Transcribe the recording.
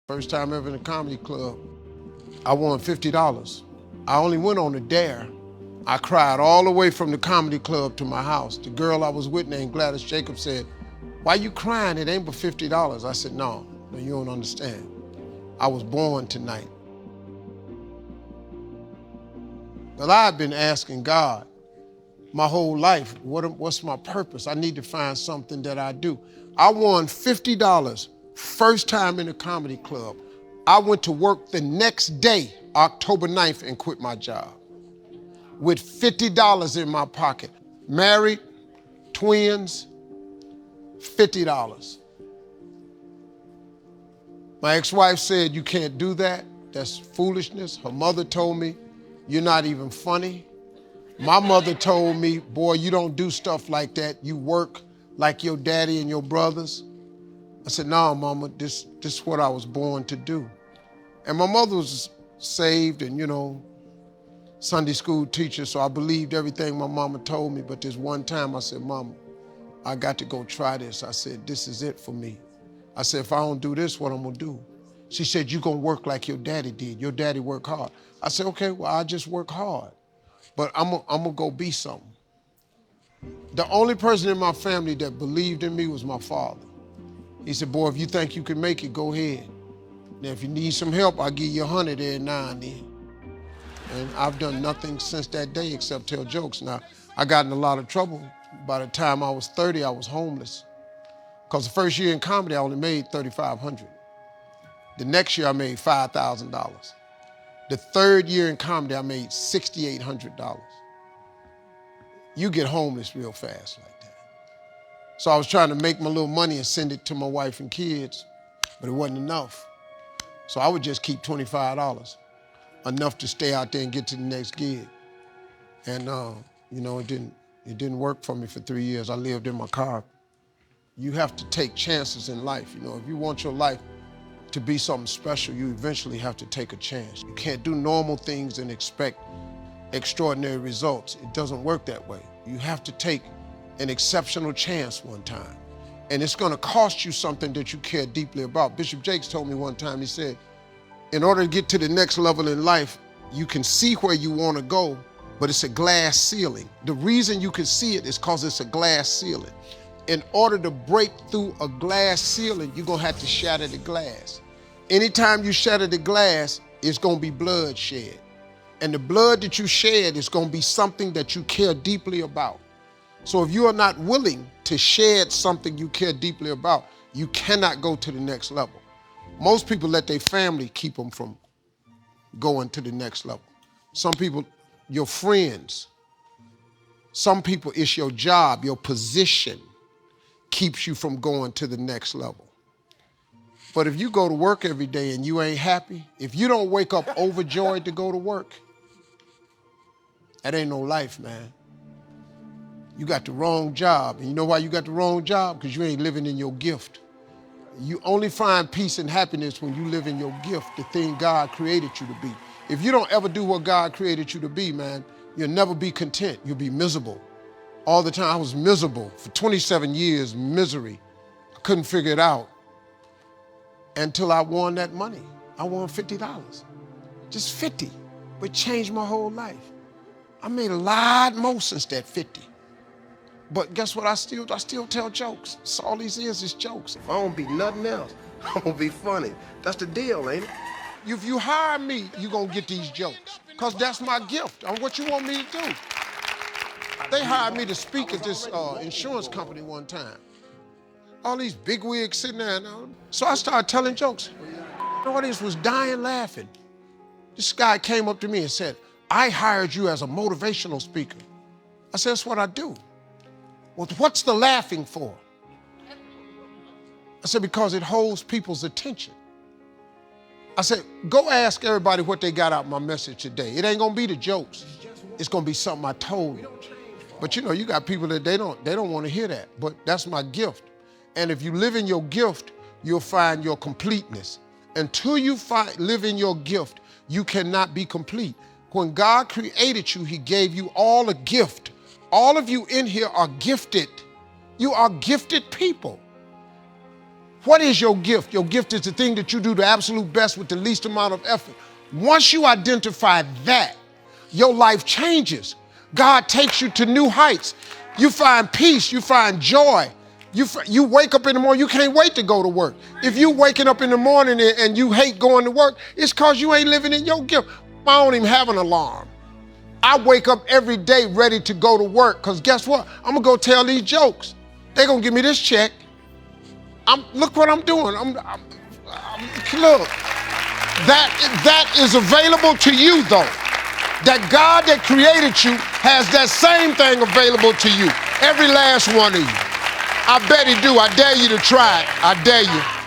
First time ever in a comedy club, I won $50. I only went on a dare. I cried all the way from the comedy club to my house. The girl I was with named Gladys Jacobs said, "Why you crying? It ain't but $50. I said, no, you don't understand. I was born tonight. Well, I've been asking God my whole life, what's my purpose? I need to find something that I do. I won $50 first time in a comedy club. I went to work the next day, October 9th, and quit my job with $50 in my pocket. Married, twins, $50. My ex-wife said, "You can't do that. That's foolishness." Her mother told me, "You're not even funny." My mother told me, "Boy, you don't do stuff like that. You work like your daddy and your brothers." I said, "No, Mama, this is what I was born to do." And my mother was saved and, Sunday school teacher, so I believed everything my mama told me. But this one time I said, "Mama, I got to go try this." I said, "This is it for me." I said, "If I don't do this, what I'm gonna do?" She said, "You're gonna work like your daddy did. Your daddy worked hard." I said, "Okay, well, I just work hard. But I'm gonna go be something." The only person in my family that believed in me was my father. He said, "Boy, if you think you can make it, go ahead. Now, if you need some help, I'll give you 100 every now and then." And I've done nothing since that day except tell jokes. Now, I got in a lot of trouble. By the time I was 30, I was homeless. Because the first year in comedy, I only made $3,500. The next year, I made $5,000. The third year in comedy, I made $6,800. You get homeless real fast like that. So I was trying to make my little money and send it to my wife and kids, but it wasn't enough. So I would just keep $25, enough to stay out there and get to the next gig. And it didn't work for me for 3 years. I lived in my car. You have to take chances in life. If you want your life to be something special, you eventually have to take a chance. You can't do normal things and expect extraordinary results. It doesn't work that way. You have to take an exceptional chance one time. And it's gonna cost you something that you care deeply about. Bishop Jakes told me one time, he said, in order to get to the next level in life, you can see where you wanna go, but it's a glass ceiling. The reason you can see it is because it's a glass ceiling. In order to break through a glass ceiling, you're gonna have to shatter the glass. Anytime you shatter the glass, it's gonna be blood shed. And the blood that you shed is gonna be something that you care deeply about. So if you are not willing to shed something you care deeply about, you cannot go to the next level. Most people let their family keep them from going to the next level. Some people, your friends. Some people, it's your job, your position keeps you from going to the next level. But if you go to work every day and you ain't happy, if you don't wake up overjoyed to go to work, that ain't no life, man. You got the wrong job. And you know why you got the wrong job? Because you ain't living in your gift. You only find peace and happiness when you live in your gift, the thing God created you to be. If you don't ever do what God created you to be, man, you'll never be content. You'll be miserable. All the time I was miserable. For 27 years, misery. I couldn't figure it out until I won that money. I won $50. Just 50, but changed my whole life. I made a lot more since that 50. But guess what? I still tell jokes. So all these is jokes. If I don't be nothing else, I'm gonna be funny. That's the deal, ain't it? If you hire me, you're gonna get these jokes. Because that's my gift. What you want me to do? They hired me to speak at this insurance company one time. All these bigwigs sitting there. So I started telling jokes. The audience was dying laughing. This guy came up to me and said, "I hired you as a motivational speaker." I said, "That's what I do." "Well, what's the laughing for?" I said, "Because it holds people's attention." I said, "Go ask everybody what they got out of my message today. It ain't gonna be the jokes. It's gonna be something I told you." But you got people that they don't want to hear that. But that's my gift. And if you live in your gift, you'll find your completeness. Until you live in your gift, you cannot be complete. When God created you, he gave you all a gift. All of you in here are gifted. You are gifted people. What is your gift? Your gift is the thing that you do the absolute best with the least amount of effort. Once you identify that, your life changes. God takes you to new heights. You find peace, you find joy. You wake up in the morning, you can't wait to go to work. If you waking up in the morning and you hate going to work, it's because you ain't living in your gift. I don't even have an alarm. I wake up every day ready to go to work because guess what? I'm going to go tell these jokes. They're going to give me this check. Look what I'm doing. Look, that is available to you though. That God that created you has that same thing available to you. Every last one of you. I bet he do. I dare you to try it. I dare you.